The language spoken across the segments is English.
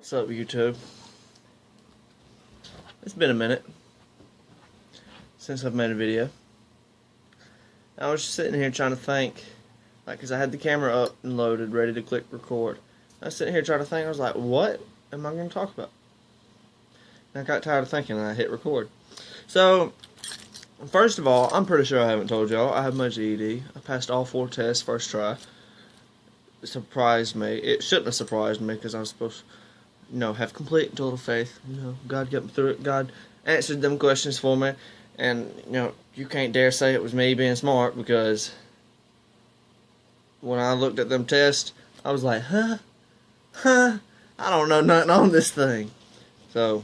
What's up, YouTube? It's been a minute since I've made a video. I was just sitting here trying to think, because I had the camera up and loaded, ready to click record. I was sitting here trying to think, I was like, what am I going to talk about? And I got tired of thinking and I hit record. So, first of all, I'm pretty sure I haven't told y'all, I have my GED. I passed all 4 tests first try. It surprised me. It shouldn't have surprised me because I was supposed to have complete and total faith. God got me through it. God answered them questions for me. And, you can't dare say it was me being smart because when I looked at them tests, I was like, I don't know nothing on this thing. So,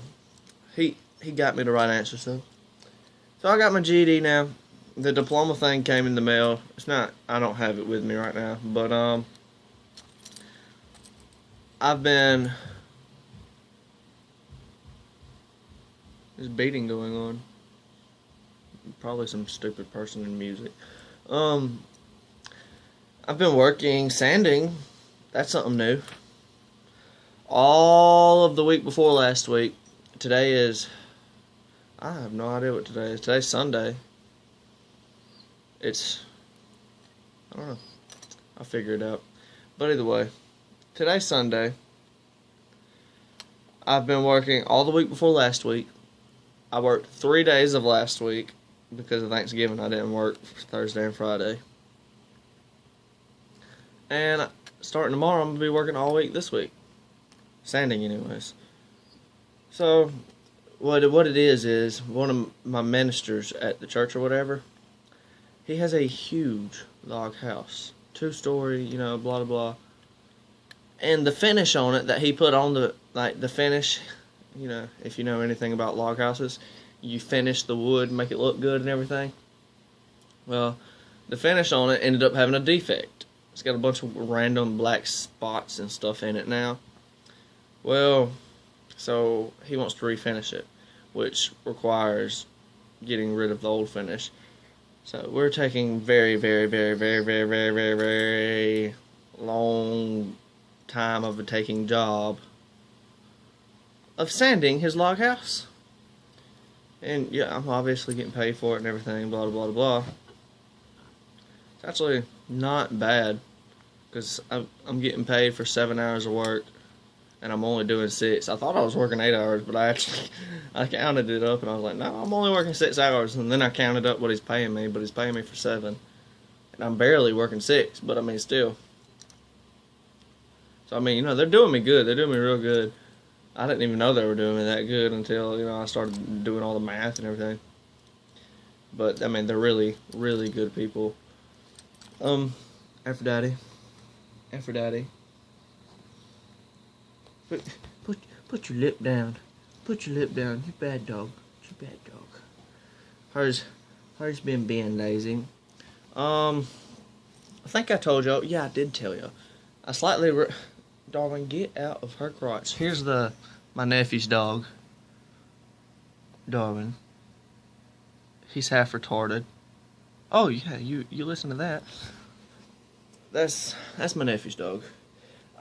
he got me the right answer, so I got my GED now. The diploma thing came in the mail. It's not, I don't have it with me right now, but, I've been... There's beating going on. Probably some stupid person in music. I've been working sanding. That's something new. All of the week before last week. Today is... I have no idea what today is. Today's Sunday. It's... I don't know. I'll figure it out. But either way. Today's Sunday. I've been working all the week before last week. I worked 3 days of last week because of Thanksgiving. I didn't work Thursday and Friday. And starting tomorrow, I'm going to be working all week this week. Sanding, anyways. So, what it is one of my ministers at the church or whatever, he has a huge log house. 2-story, blah, blah, blah. And the finish on it that he put on the finish... if you know anything about log houses, you finish the wood, make it look good and everything. Well, the finish on it ended up having a defect. It's got a bunch of random black spots and stuff in it now. Well, so he wants to refinish it, which requires getting rid of the old finish. So we're taking very, very, very, very, very, very, very, very long time of a taking job of sanding his log house. And yeah, I'm obviously getting paid for it and everything, blah, blah, blah, blah. It's actually not bad, because I'm getting paid for 7 hours of work, and I'm only doing 6. I thought I was working 8 hours, but I counted it up, and I was like, no, I'm only working 6 hours, and then I counted up what he's paying me, but he's paying me for 7. And I'm barely working 6, but I mean, still. So I mean, they're doing me good, they're doing me real good. I didn't even know they were doing me that good until, I started doing all the math and everything. But, I mean, they're really, really good people. Aphrodite. Put your lip down. Put your lip down. You bad dog. You bad dog. Hers been being lazy. I think I told y'all. Yeah, I did tell y'all. I slightly... Darwin, get out of her crotch. Here's my nephew's dog. Darwin. He's half retarded. Oh yeah, you listen to that. That's my nephew's dog.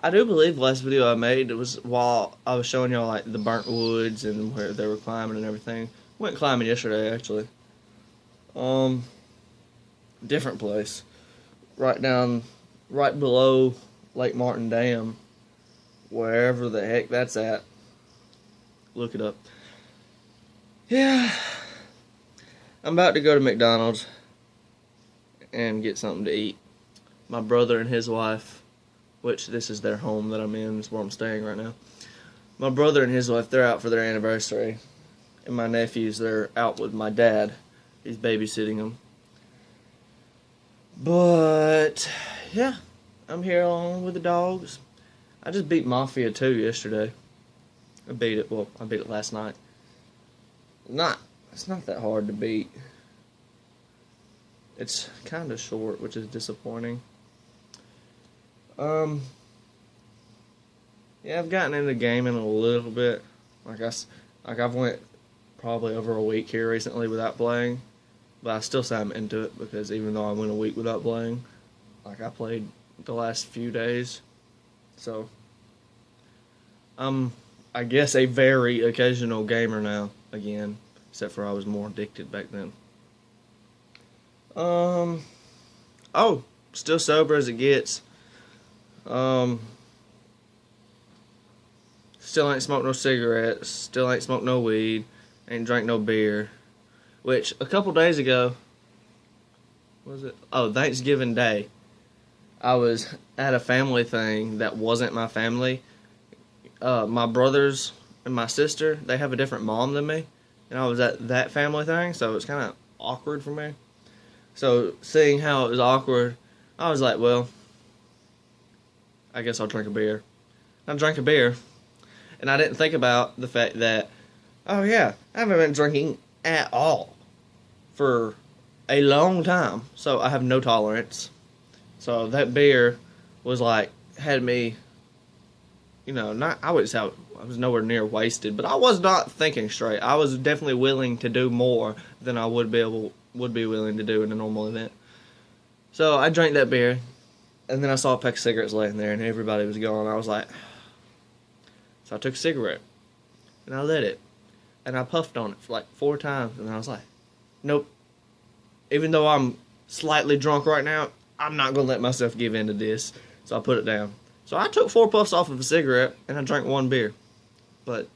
I do believe the last video I made, it was while I was showing y'all the burnt woods and where they were climbing and everything. Went climbing yesterday actually. Different place. Right below Lake Martin Dam. Wherever the heck that's at. Look it up. Yeah. I'm about to go to McDonald's and get something to eat. My brother and his wife, which this is their home that I'm in, is where I'm staying right now. My brother and his wife, they're out for their anniversary. And my nephews, they're out with my dad. He's babysitting them. But, yeah. I'm here along with the dogs. I just beat Mafia 2 yesterday. I beat it last night. It's not that hard to beat. It's kind of short, which is disappointing. Yeah, I've gotten into gaming a little bit. I've went probably over a week here recently without playing. But I still say I'm into it, because even though I went a week without playing, I played the last few days. So, I'm I guess, a very occasional gamer now, again. Except for I was more addicted back then. Oh, still sober as it gets. Still ain't smoked no cigarettes. Still ain't smoked no weed. Ain't drank no beer. Which, a couple days ago, what was it? Oh, Thanksgiving Day. I was at a family thing that wasn't my family. My brothers and my sister, they have a different mom than me. And I was at that family thing, so it's kind of awkward for me. So, seeing how it was awkward, I was like, well, I guess I'll drink a beer. I drank a beer, and I didn't think about the fact that, oh yeah, I haven't been drinking at all for a long time, so I have no tolerance. So that beer was like, had me, not, I would say I was nowhere near wasted, but I was not thinking straight. I was definitely willing to do more than I would be willing to do in a normal event. So I drank that beer, and then I saw a pack of cigarettes laying there, and everybody was gone. I was like, so I took a cigarette, and I lit it, and I puffed on it for like 4 times, and I was like, nope. Even though I'm slightly drunk right now, I'm not going to let myself give in to this. So I put it down. So I took 4 puffs off of a cigarette, and I drank 1 beer. But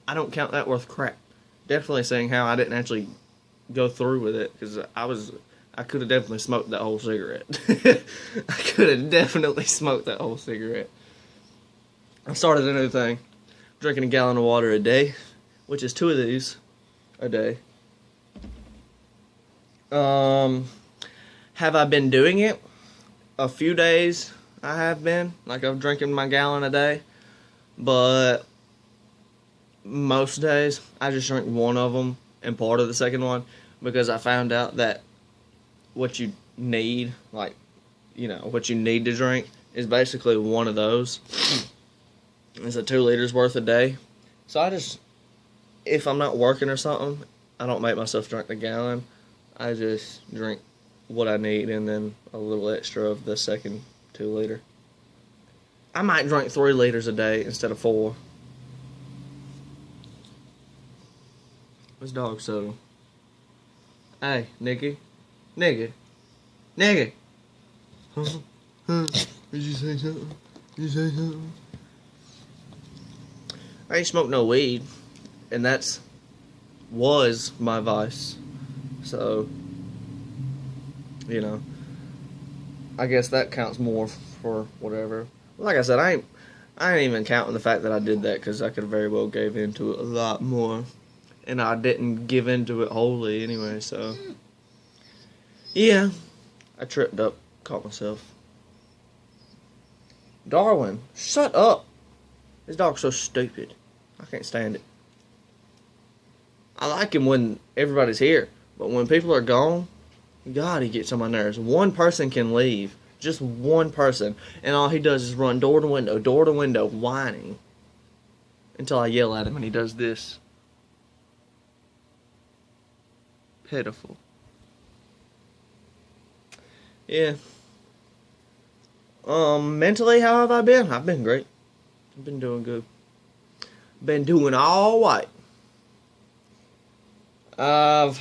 I don't count that worth crap. Definitely saying how I didn't actually go through with it, because I could have definitely smoked that whole cigarette. I could have definitely smoked that whole cigarette. I started a new thing. Drinking a gallon of water a day, which is 2 of these a day. Have I been doing it? A few days I have been. Like, I'm drinking my gallon a day. But most days I just drink 1 of them and part of the second one, because I found out that what you need, like, what you need to drink is basically 1 of those. It's a 2 liters worth a day. So I just, if I'm not working or something, I don't make myself drink the gallon. I just drink what I need and then a little extra of the second 2 liter. I might drink 3 liters a day instead of 4. What's dog so? Hey, Nicky. Nigga. Nigga. Did you say something? Did you say something? I ain't smoked no weed, and was my vice. So, I guess that counts more for whatever. Like I said, I ain't even counting the fact that I did that, because I could have very well gave into it a lot more, and I didn't give into it wholly anyway. So, yeah, I tripped up, caught myself. Darwin, shut up! This dog's so stupid. I can't stand it. I like him when everybody's here, but when people are gone, God, he gets on my nerves. 1 person can leave. Just 1 person. And all he does is run door to window, whining. Until I yell at him and he does this. Pitiful. Yeah. Mentally, how have I been? I've been great. I've been doing good. Been doing all right. I've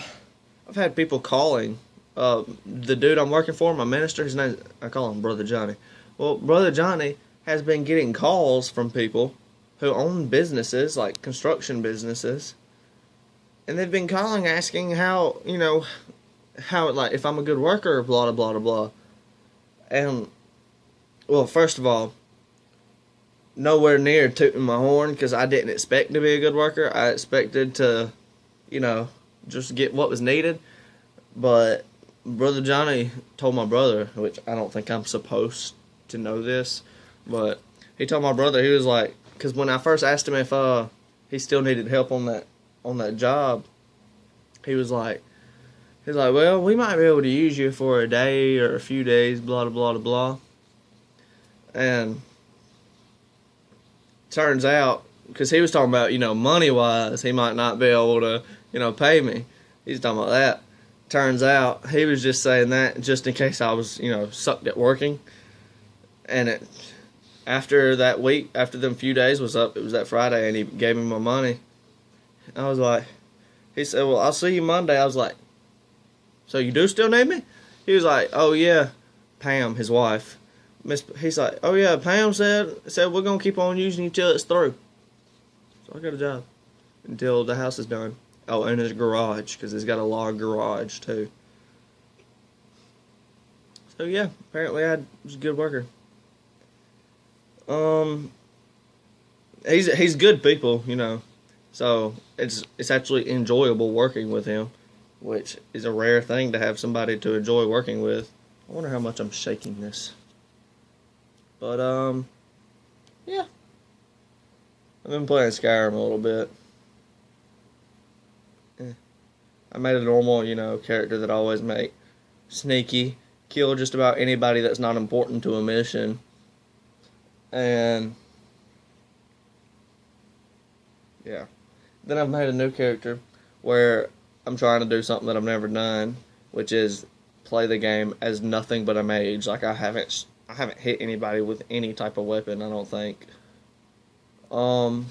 had people calling. The dude I'm working for, my minister, his name, I call him Brother Johnny. Well, Brother Johnny has been getting calls from people who own businesses, like construction businesses. And they've been calling asking how, like, if I'm a good worker, blah, blah, blah, blah. And, well, first of all, nowhere near tooting my horn, because I didn't expect to be a good worker. I expected to, just get what was needed. But Brother Johnny told my brother, which I don't think I'm supposed to know this, but he told my brother, he was like, because when I first asked him if he still needed help on that job, he was like, well, we might be able to use you for a day or a few days, blah, blah, blah, blah. And turns out, because he was talking about, money-wise, he might not be able to, pay me. He's talking about that. Turns out, he was just saying that just in case I was, sucked at working. And after that week, after them few days was up, it was that Friday, and he gave me my money. I was like, he said, well, I'll see you Monday. I was like, so you do still need me? He was like, oh yeah, Pam, his wife. He's like, oh yeah, Pam said we're going to keep on using you till it's through. So I got a job until the house is done. Oh, and his garage, because he's got a log garage too. So yeah, apparently I was a good worker. He's good people, you know. So it's actually enjoyable working with him, which is a rare thing to have somebody to enjoy working with. I wonder how much I'm shaking this. But yeah. I've been playing Skyrim a little bit. I made a normal, you know, character that I always make. Sneaky. Kill just about anybody that's not important to a mission. And yeah. Then I've made a new character where I'm trying to do something that I've never done, which is play the game as nothing but a mage. Like I haven't hit anybody with any type of weapon, I don't think. But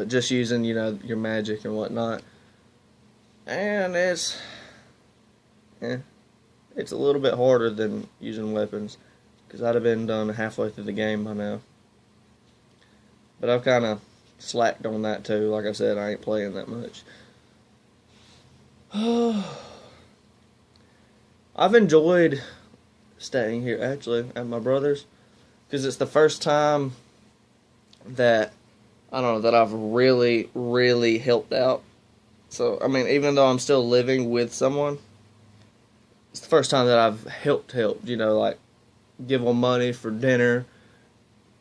just using, you know, your magic and whatnot. And it's a little bit harder than using weapons, because I'd have been done halfway through the game by now. But I've kind of slacked on that too. Like I said, I ain't playing that much. I've enjoyed staying here actually at my brother's, because it's the first time that I don't know that I've really, really helped out. So I mean, even though I'm still living with someone, it's the first time that I've helped. You know, like give them money for dinner.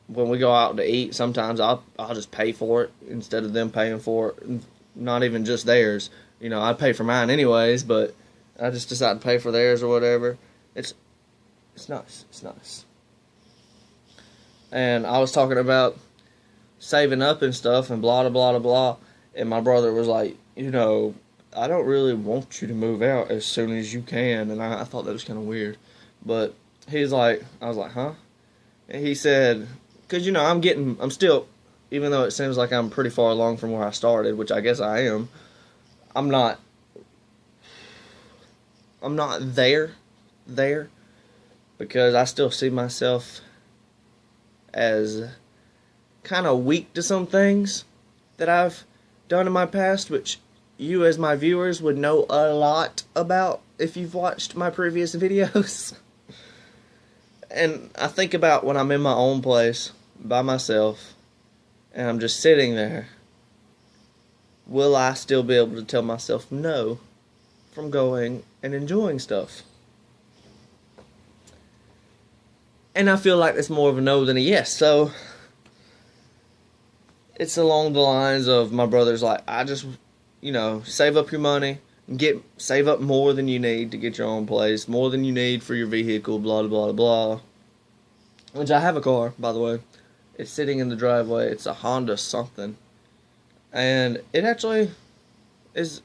When we go out to eat, sometimes I'll just pay for it instead of them paying for it. Not even just theirs. You know, I'd pay for mine anyways, but I just decide to pay for theirs or whatever. It's nice. It's nice. And I was talking about saving up and stuff and blah, blah, blah, blah. And my brother was like, you know, I don't really want you to move out as soon as you can. And I thought that was kind of weird. But he's like, I was like, huh? And he said, because, you know, I'm still, even though it seems like I'm pretty far along from where I started, which I guess I am, I'm not there, because I still see myself as kind of weak to some things that I've done in my past, which you as my viewers would know a lot about if you've watched my previous videos. And I think about when I'm in my own place by myself and I'm just sitting there, will I still be able to tell myself no from going and enjoying stuff? And I feel like it's more of a no than a yes. So it's along the lines of my brother's like, I just, you know, save up your money, save up more than you need to get your own place, more than you need for your vehicle, blah, blah, blah, blah. Which I have a car, by the way. It's sitting in the driveway. It's a Honda something. And it actually is,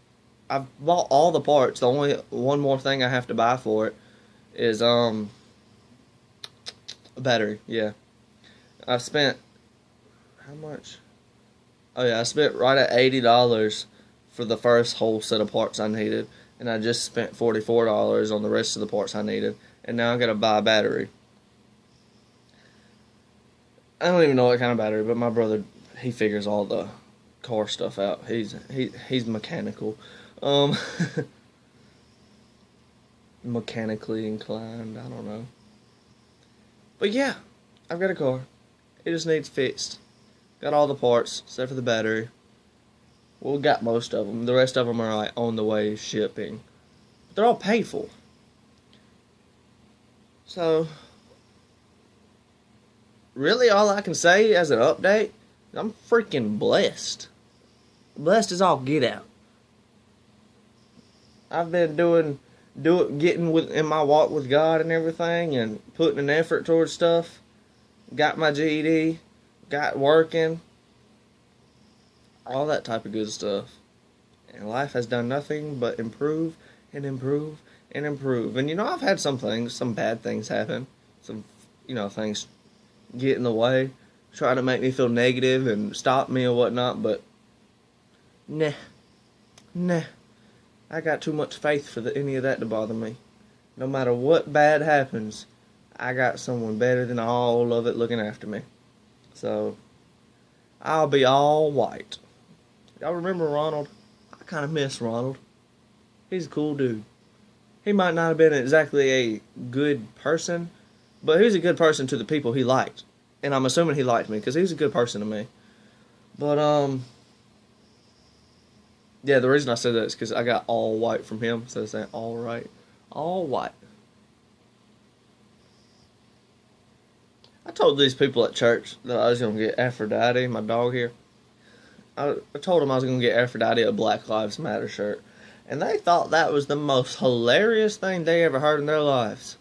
I've bought all the parts. The only one more thing I have to buy for it is, a battery, yeah. I've spent, how much? Oh yeah, I spent right at $80 for the first whole set of parts I needed. And I just spent $44 on the rest of the parts I needed. And now I gotta buy a battery. I don't even know what kind of battery, but my brother, he figures all the car stuff out. He's mechanical. Mechanically inclined, I don't know. But yeah, I've got a car. It just needs fixed. Got all the parts, except for the battery. Well, we got most of them. The rest of them are like on the way shipping. But they're all paid for. So, really all I can say as an update, I'm freaking blessed. Blessed as all get out. I've been getting in my walk with God and everything, and putting an effort towards stuff. Got my GED, got working, all that type of good stuff. And life has done nothing but improve and improve and improve. And you know, I've had some bad things happen. Some, you know, things get in the way, try to make me feel negative and stop me or whatnot, but nah, nah. I got too much faith for any of that to bother me. No matter what bad happens, I got someone better than all of it looking after me. So, I'll be all white. Y'all remember Ronald? I kind of miss Ronald. He's a cool dude. He might not have been exactly a good person, but he was a good person to the people he liked. And I'm assuming he liked me, because he was a good person to me. But, yeah, the reason I said that is because I got all white from him, so it's saying all right. All white. I told these people at church that I was going to get Aphrodite, my dog here. I told them I was going to get Aphrodite a Black Lives Matter shirt. And they thought that was the most hilarious thing they ever heard in their lives.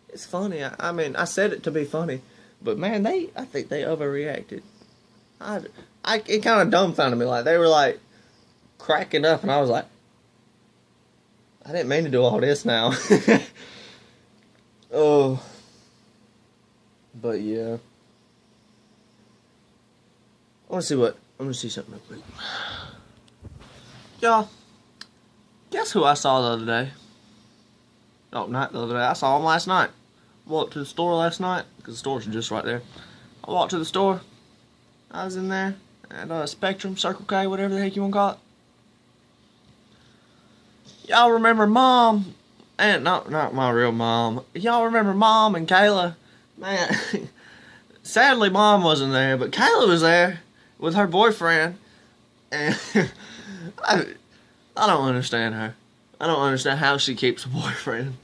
It's funny. I mean, I said it to be funny. But man, I think they overreacted. It kind of dumbfounded me. Like, they were like cracking up, and I was like, I didn't mean to do all this now. Oh. But yeah. I want to see something real quick. Y'all, guess who I saw the other day? Oh, not the other day. I saw him last night. Walked to the store last night, because the store's just right there. I walked to the store. I was in there at Spectrum, Circle K, whatever the heck you want to call it. Y'all remember Mom, and not my real mom. Y'all remember Mom and Kayla? Man, sadly Mom wasn't there, but Kayla was there with her boyfriend, and I don't understand her. I don't understand how she keeps a boyfriend.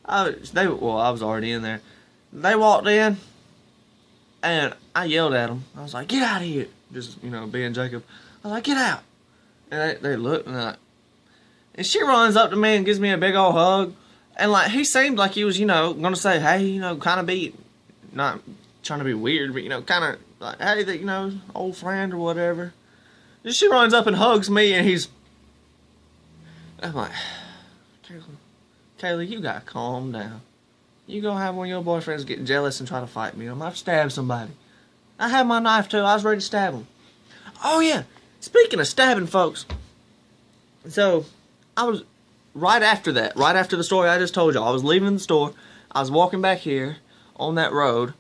I was already in there. They walked in, and I yelled at them. I was like, "Get out of here!" Just, being Jacob. I was like, "Get out!" And they looked, and they're like, and she runs up to me and gives me a big old hug. And like, he seemed like he was, gonna say, hey, kind of be, not trying to be weird, but kind of like, hey, old friend or whatever. And she runs up and hugs me, and I'm like, Kayla, you gotta calm down. You gonna have one of your boyfriends get jealous and try to fight me. I'm gonna stab somebody. I had my knife too. I was ready to stab him. Oh yeah, speaking of stabbing folks. So, I was, right after the story I just told you, I was leaving the store, I was walking back here on that road,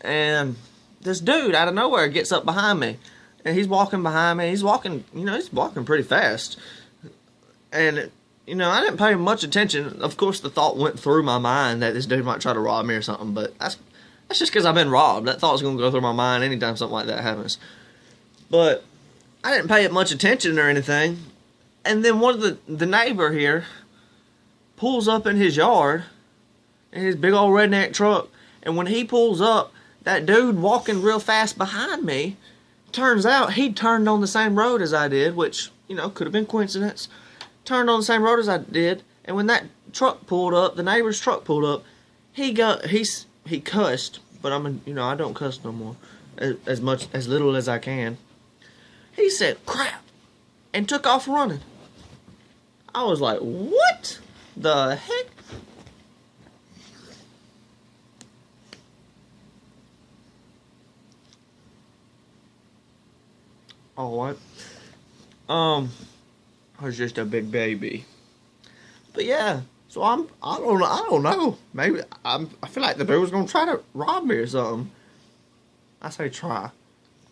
and this dude out of nowhere gets up behind me, and he's walking behind me, he's walking pretty fast, and, I didn't pay much attention. Of course, the thought went through my mind that this dude might try to rob me or something, but that's just because I've been robbed. That thought's going to go through my mind anytime something like that happens. But I didn't pay it much attention or anything. And then one of the neighbor here pulls up in his yard in his big old redneck truck. And when he pulls up, that dude walking real fast behind me, turns out he turned on the same road as I did, which, could have been coincidence. Turned on the same road as I did. And when that truck pulled up, the neighbor's truck pulled up, he cussed, but I don't cuss no more. As little as I can. He said, crap, and took off running. I was like, what the heck? Oh, what? I was just a big baby. But yeah, so I don't know. Maybe I feel like the dude was gonna try to rob me or something. I say try,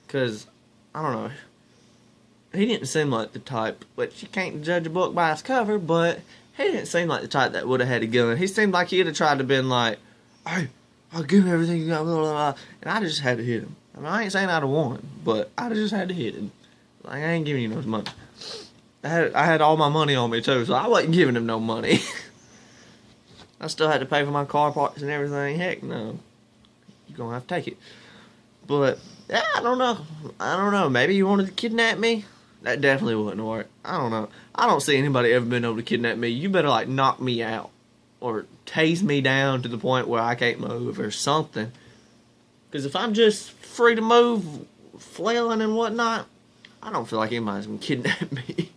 cause I don't know. He didn't seem like the type, which you can't judge a book by its cover, but he didn't seem like the type that would have had a gun. He seemed like he'd have tried to been like, hey, I'll give him everything you got, blah, blah, blah. And I just had to hit him. I mean, I ain't saying I'd have won, but I just had to hit him. Like, I ain't giving you no money. I had all my money on me, too, so I wasn't giving him no money. I still had to pay for my car parts and everything. Heck, no. You're gonna have to take it. But, yeah, I don't know. Maybe you wanted to kidnap me? That definitely wouldn't work. I don't know. I don't see anybody ever been able to kidnap me. You better, like, knock me out. Or tase me down to the point where I can't move or something. Because if I'm just free to move, flailing and whatnot, I don't feel like anybody's gonna kidnap me.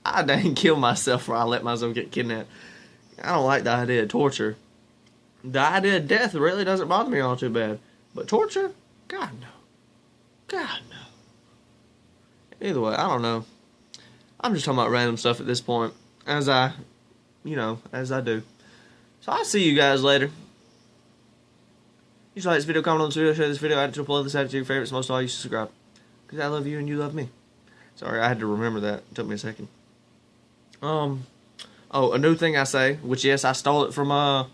I dang kill myself or I let myself get kidnapped. I don't like the idea of torture. The idea of death really doesn't bother me all too bad. But torture? God, no. God, no. Either way, I don't know. I'm just talking about random stuff at this point. As I do. So I'll see you guys later. You like this video, comment on this video, share this video, add it to a playlist, add it to your favorites, most of all you subscribe. Because I love you and you love me. Sorry, I had to remember that. It took me a second. Oh, a new thing I say, which yes, I stole it from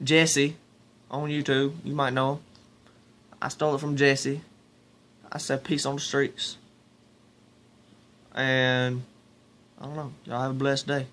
Jesse on YouTube. You might know him. I stole it from Jesse. I said peace on the streets. And I don't know. Y'all have a blessed day.